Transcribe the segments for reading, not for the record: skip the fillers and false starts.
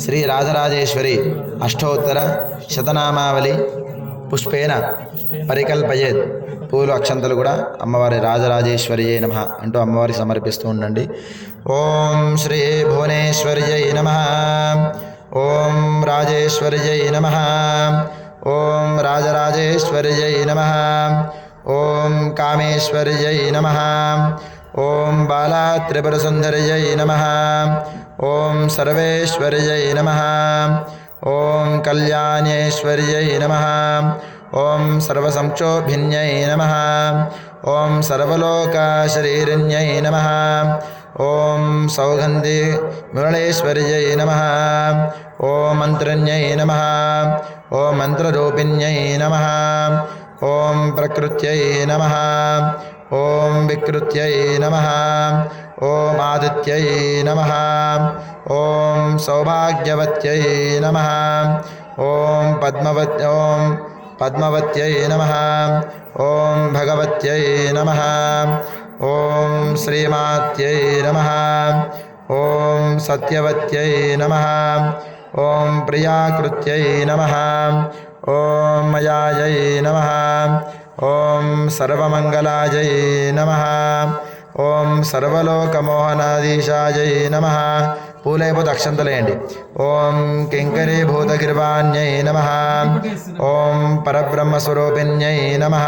శ్రీ రాజరాజేశ్వరి అష్టోత్తర శతనామావళి పుష్పేన పరికల్పయేత్. పూలు అక్షంతలు కూడా అమ్మవారి రాజరాజేశ్వర్యై నమః అంటూ అమ్మవారికి సమర్పిస్తూ ఉండండి. ఓం శ్రీ భువనేశ్వర్యై నమః. ఓం రాజేశ్వర్యై నమః. ఓం రాజరాజేశ్వర్యై నమః. ఓం కామేశ్వర్యై నమః. ఓం బాలా త్రిపురసుందర్యై నమః. ఓం సర్వేశ్వర్యై నమః. ఓం కళ్యాణేశ్వర్యై నమః. ఓం సర్వసంక్షోభిన్యై నమః. ఓం సర్వలోకశరీరిణ్యై నమః. ఓం సౌగంధి మురళేశ్వర్యై నమః. ఓం మంత్రన్యై నమః. ఓం మంత్రరూపిణ్యై నమః. ఓం ప్రకృత్యై నమః. ఓం వికృత్యై నమః. ఓం ఆదిత్యై నమః. ఓం సౌభాగ్యవత్యై నమః. ఓం పద్మవత్యై నమః. ఓం భగవత్యై నమః. ఓం శ్రీమాత్యై నమః. ఓం సత్యవత్యై నమః. ఓం ప్రియాకృత్యై నమః. ఓం మయాయై నమః. ఓం సర్వమంగళాయై నమః. ఓం సర్వలోకమోహనాధీశాయై నమః. పూలైపోతే అక్షంతలేయండి. ఓం కింకరీభూతగిర్వాణ్యై నమః. ఓం పరబ్రహ్మస్వరూపిణ్యై నమః.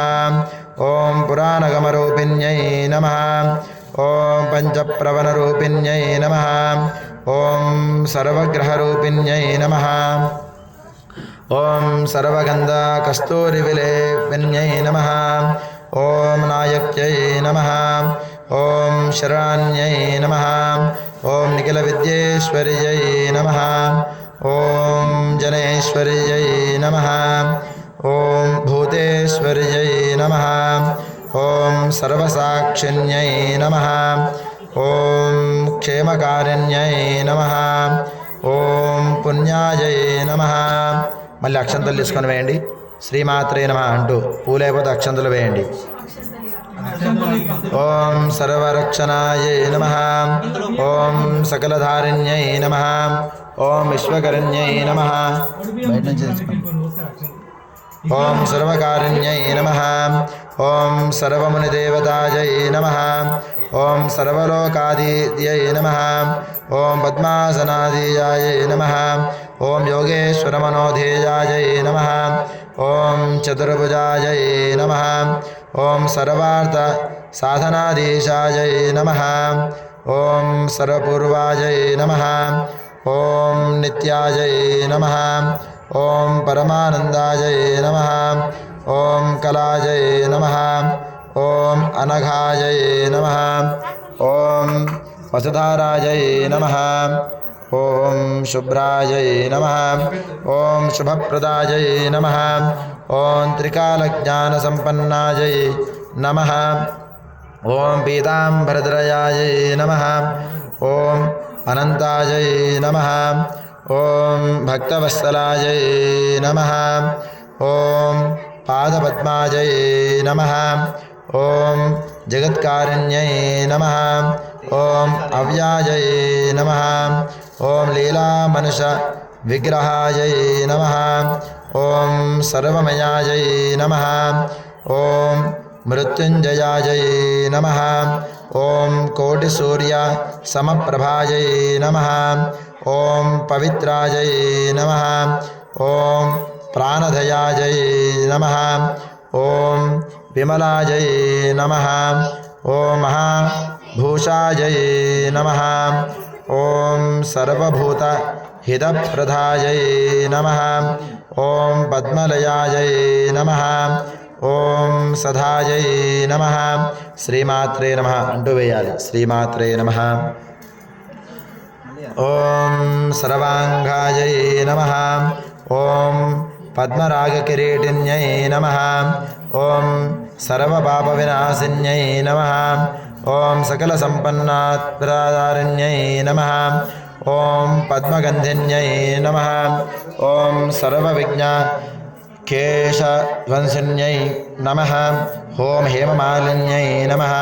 ఓం పురాణగమరూపిణ్యై నమః. ఓం పంచప్రవణరూపిణ్యై నమః. ఓం సర్వగ్రహరూపిణ్యై నమః. ఓం సర్వగంధ కస్తూరివిలేపిన్యై నమః. ఓం నాయక్యై నమః. ఓం శరణ్యై నమః. ఓం నిఖిల విద్యేశ్వర్యై నమః. ఓం జనేశ్వర్యై నమః. ఓం భూతేశ్వర్యై నమః. ఓం సర్వసాక్షిణ్యై నమః. ఓం క్షేమకారిణ్యై నమః. ఓం పుణ్యాయై నమః. మళ్ళీ అక్షంతలు తీసుకొని వేయండి. శ్రీమాత్రే నమః అంటూ పూలైపోతే అక్షంతలు వేయండి. ఓం సర్వరక్షణాయై నమః. ఓం సకలధారిణ్యై నమః. ఓం విశ్వకరణ్యై నమః. బయట నుంచి తెచ్చుకోండి. ఓం సర్వకారుణ్యై నమః. ఓం సర్వమునిదేవతాయై నమః. ఓం సర్వలోకాదిత్యై నమః. ఓం పద్మాసనాదియాయై నమః. ఓం యోగేశ్వరమనోధేయాయై నమః. ఓం చతుర్భుజాయై నమః. ఓం సర్వార్థ సాధనాధీశాయై నమః. ఓం సర్వపూర్వాయై నమః. ఓం నిత్యాయై నమః. ఓం పరమానందాయై నమః. ఓం కళాయై నమః. ఓం అనఘాయై నమః. ఓం వసుధారాయై నమః. ఓం శుభ్రాయై నమః. ఓం శుభప్రదాయై నమః. ఓం త్రికాలజ్ఞానసంపన్నాయై నమః. ఓం పీతాంబరధరాయై నమః. ఓం అనంతాయై నమః. ఓం భక్తవత్సలాయై నమః. ఓం పాదపద్మాయై నమః. ఓం జగత్కారుణ్యై నమః. ఓం అవ్యాయై నమః. ఓం లీలామనుష విగ్రహాయై నమః. ఓం సర్వమయాయై నమః. ఓం మృత్యుంజయాయై నమః. ఓం కోటిసూర్య సమప్రభాయై నమః. ఓం పవిత్రాయై నమః. ఓం ప్రాణధయాయై నమః. ఓం విమలాయై నమః. ఓం మహాభూషాయై నమః. ఓం సర్వభూత హితప్రదాయై నమః. ఓం పద్మలయాయై నమః. ఓం సదాయై నమః. శ్రీమాత్రే నమః అంటూ వేయాలి. శ్రీమాత్రే నమః. ఓం సర్వాంగాయై నమః. ఓం పద్మరాగకిరీటిన్యై నమః. ఓం సర్వపాపవినాశిన్యై నమః. ఓం సకలసంపన్నాత్ప్రదారిణ్యై నమః. ఓం పద్మగంధిన్యై నమః. ఓం సర్వవిజ్ఞ కేశధ్వంసిన్యై నమః. ఓం హేమమాలిన్యై నమః.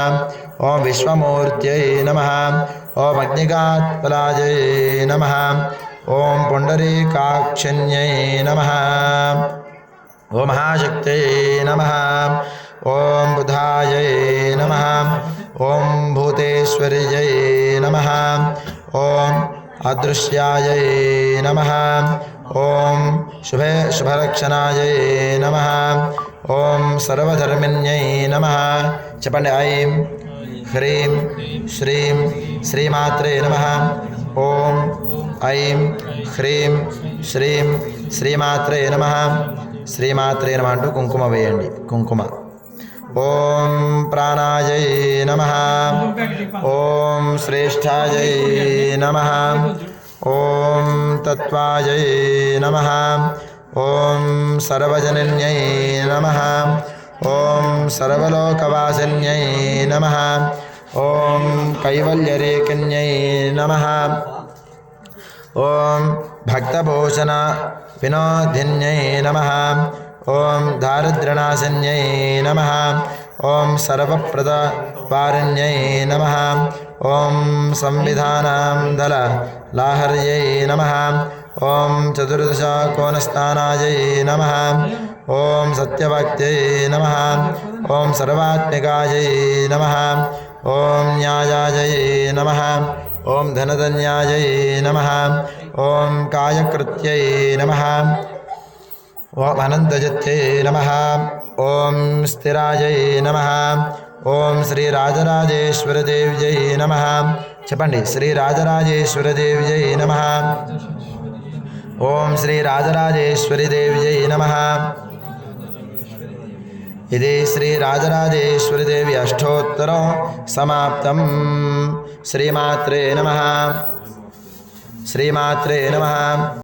ఓం విశ్వమూర్త్యై నమః. ఓం అగ్నికాత్పలాయై నమః. ఓం పుండరీకాక్షన్యై నమః ఓం మహాశక్త్యై నమః ఓం బుధాయై నమః ఓం భూతేశ్వర్యై నమః ఓం అదృశ్యాయై నమః ఓం శుభరక్షణాయై నమః ఓం సర్వధర్మిణ్యై నమః. చెప్పండి. ఐం హ్రీం శ్రీం శ్రీమాత్రే నమః. ఓం ఐం హ్రీం శ్రీం శ్రీమాత్రే నమః. శ్రీమాత్రే నమః అంటూ కుంకుమ వేయండి. కుంకుమ. ఓం ప్రాణాయై నమః. ఓం శ్రేష్ఠాయై నమః. ఓం తత్వాయై నమః. ఓం సర్వజనన్యై నమః. ఓం సర్వలోకవాసిన్యై నమః. ఓం కైవల్యరేకన్యై నమః. ఓం భక్తభూషణ వినోదిన్యై నమః. ఓం దారిద్ర్యనాశన్యై నమః. ఓం సర్వప్రదవారిణ్యై నమః. ఓం సంవిధానాం దళ లాహర్యై నమః. ఓం చతుర్దశ కోణస్థానాయై నమః. ఓం సత్యభక్త్యై నమః. ఓం సర్వాత్మికాయై నమః. ఓం న్యాయాయై నమః. ఓం ధనధన్యాయై నమః. ఓం కాయకృత్యై నమః. ఓం అనంతజత్యై నమః. ఓం స్థిరాయై నమః. ఓం శ్రీ రాజరాజేశ్వరదేవ్యై నమః. చెప్పండి. శ్రీ రాజరాజేశ్వరదేవ్యై నమః. ఓం శ్రీ రాజరాజేశ్వరిదేవ్యై నమః. ఇది శ్రీ రాజరాజేశ్వరిదేవి అష్టోత్తరం సమాప్తం. శ్రీమాత్రే నమః. శ్రీమాత్రే నమః.